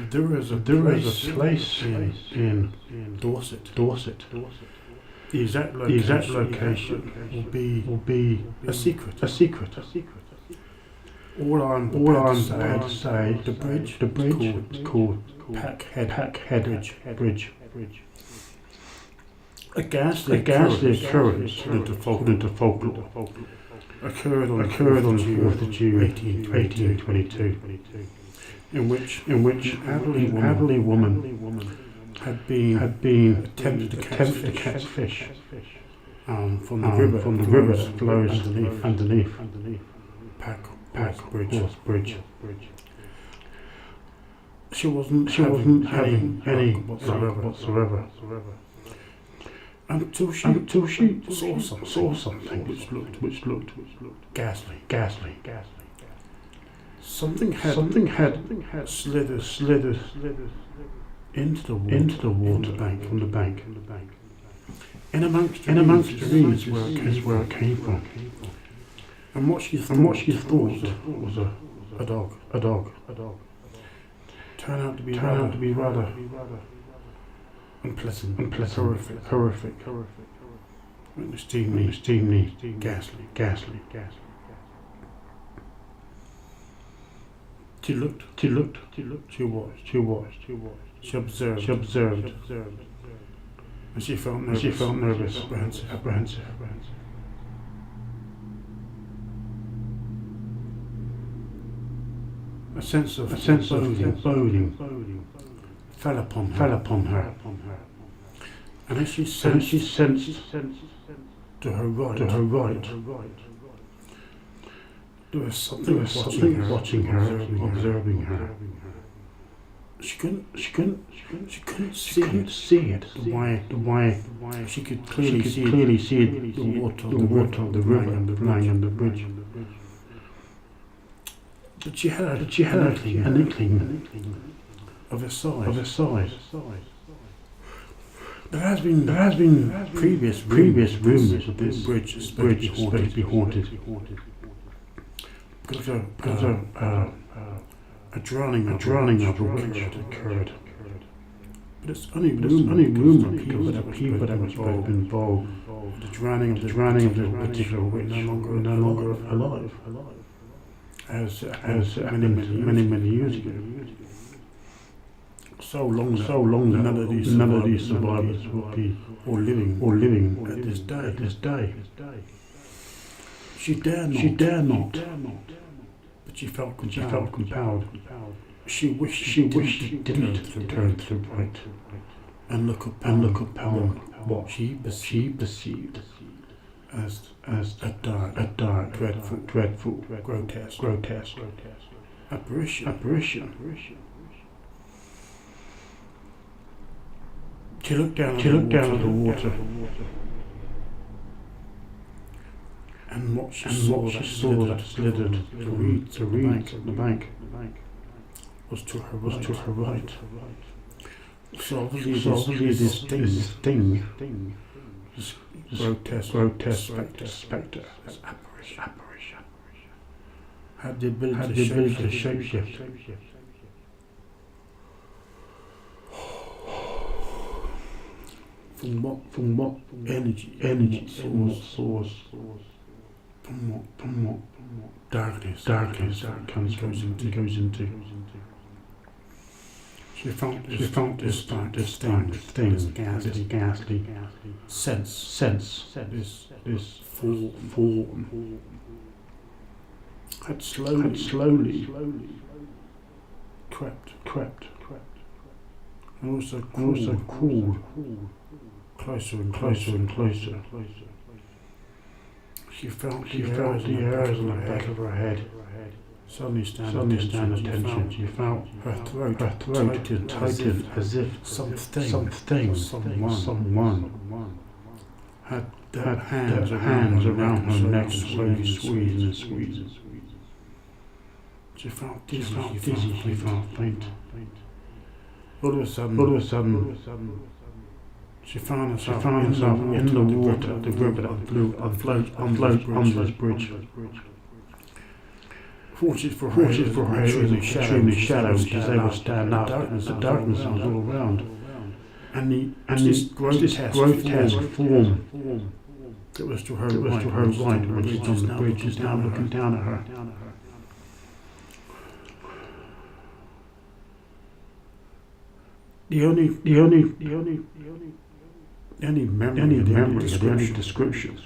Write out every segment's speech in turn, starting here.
There is a place in Dorset. The exact location will be a secret. All I'm prepared to say, the bridge is called Packhead Bridge. A ghastly occurrence into folklore occurred on the 4th of June 1822, in which an elderly woman had been attempted to catch fish from the river that flows underneath Pack Bridge. She wasn't having any whatsoever. Until she saw something which looked ghastly. Something had slithered into the water from the bank. In amongst the reeds where it came from. And what she thought was a dog. Turned out to be rather unpleasant, horrific, extremely ghastly. She looked, she watched, she observed, and she felt nervous, apprehensive. A sense of boding fell upon her, and as she sensed to her right, there was something watching her, observing her. She couldn't see it. The way she could clearly see the water of the river lying on the bridge. But she had an inkling of a size. There has been previous rumours of this bridge supposed to be haunted because a drowning of a witch had occurred. But it's only rumour of people that were involved. The drowning of the particular witch no longer alive. As many years ago. So long that none of these survivors will be or living at this day. She dare not. But she felt compelled. She wished she didn't turn to the right and look upon what she perceived as a dark, dreadful, grotesque apparition. She looked down at the water, and what she saw that slithered the reeds of the bank was to her right. So obviously this thing, this grotesque spectre, this apparition, had the ability to shapeshift. From what energy source, from what darkness that goes into. She felt this ghastly sense, this form had slowly crept, and also crawled closer and closer. She felt the hairs on the back of her head suddenly stand attention. She felt her throat tighten as if someone had their hands around her neck and slowly squeezing. She felt dizzy, she felt faint. All of a sudden, she found herself in the water, the river that flowed under this bridge. Fortunate for her, it was extremely shallow. She was able to stand up. The darkness was all around. And this grotesque form that was to her right, which is on the bridge, is now looking down at her. The only description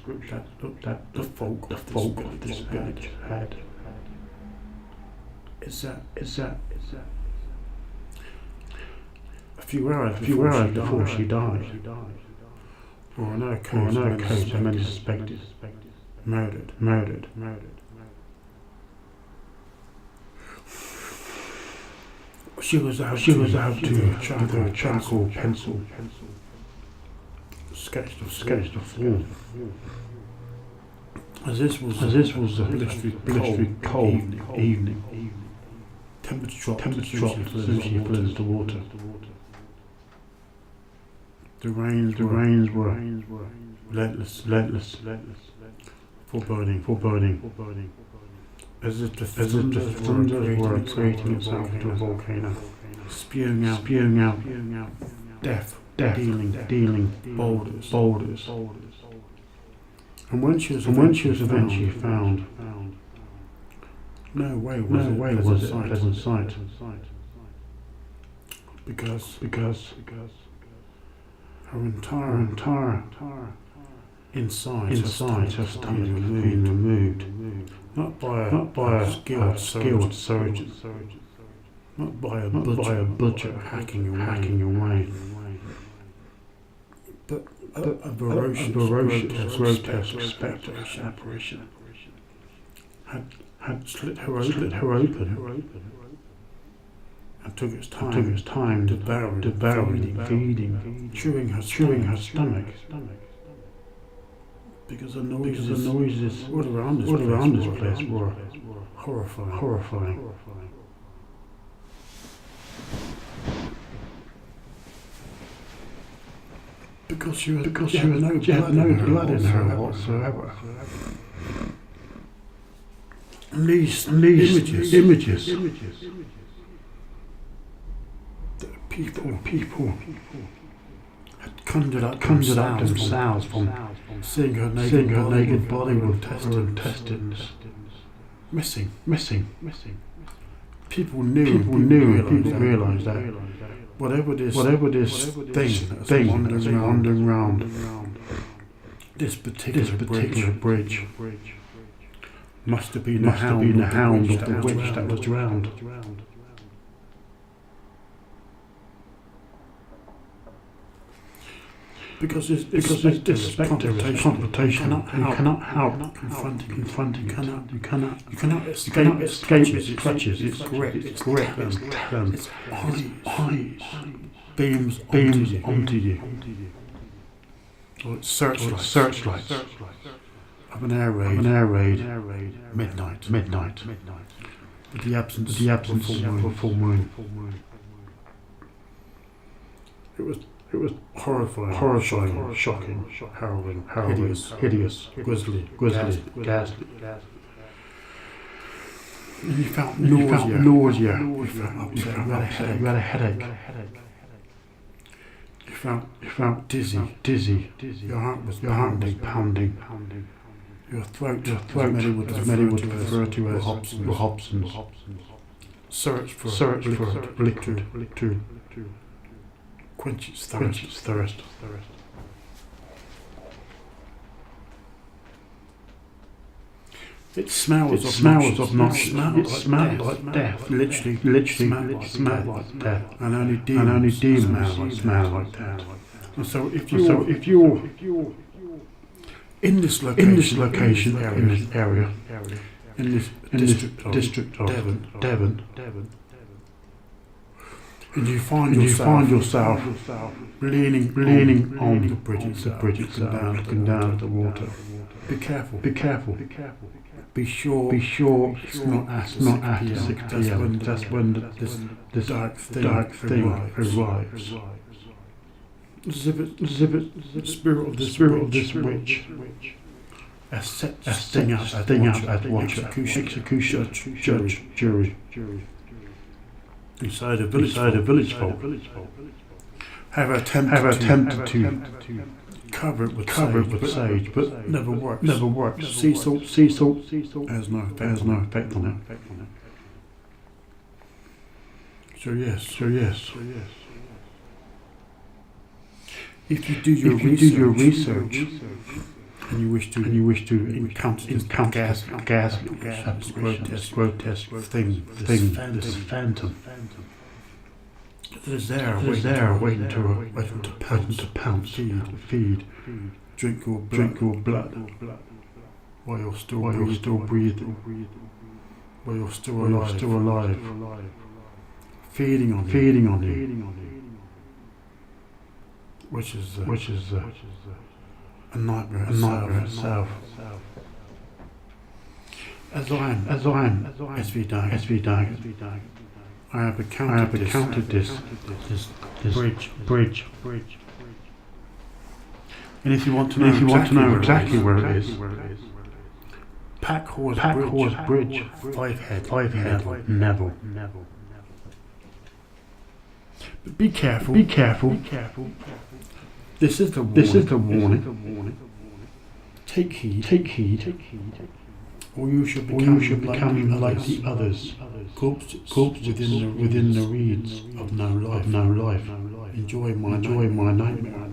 that the folk of this village had is that a few hours before she died, or another case, many suspected, murdered. She was out to with her charcoal pencil, sketched the form. As this was a blistering cold evening. Temperature dropped as soon as she fell into the water. The rains were relentless, foreboding. As if the thunder were creating itself into a volcano, spewing out death, dealing boulders. And when she was eventually found, no way was it a pleasant sight. Because her entire inside her stomach been removed. Not by a skilled surgeon, not by a butcher hacking away, but a ferocious, grotesque spectre apparition had slit her open and took its time devouring, feeding, chewing her stomach. Because the noises all around this place were horrifying. Because she had no blood in her whatsoever. And these images that people had conjured up themselves from seeing her naked body with intestines missing. People realised that whatever this thing that's wandering around this particular bridge must have been the hound of the witch that was drowned. Because this spectre is confrontation. You cannot help confronting it. You cannot escape its clutches, its grip, its talons, its eyes beams onto you. Or its searchlights of an air raid. Midnight. With the absence of a full moon. It was horrifying, shocking, harrowing, hideous, grisly, ghastly. And you felt nausea. You felt upset. You had a headache. You felt dizzy. Your heart was pounding. Your throat, as many would refer to as Hobson's. Search for liquid to quench its thirst. It smelled like death. Literally smelled like death. And only demons smell like that. And so if you're in this location, in this area, in this district of Devon, and you find yourself leaning on the bridge itself, looking down at the water. Be careful. Be sure it's not after 6 p.m. That's when this dark thing arrives. Exhibit the spirit of this witch a sting up at watch execution jury inside a village vault have attempted to cover it with sage, but never works. Sea salt has no effect on it. So yes. If you do your research and you wish to encounter this ghastly, grotesque thing, this phantom, that is there waiting to pounce, feed, drink your blood, while you're still breathing, while you're still alive, feeding on you, which is a nightmare itself. As I am SV Dag, I have encountered this bridge. And if you want to know exactly where it is, Pack Horse Bridge, Five Head, Neville. But be careful. This is the warning. Take heed. Or you should become like the others, corpse within the reeds of no life. Enjoy my nightmare.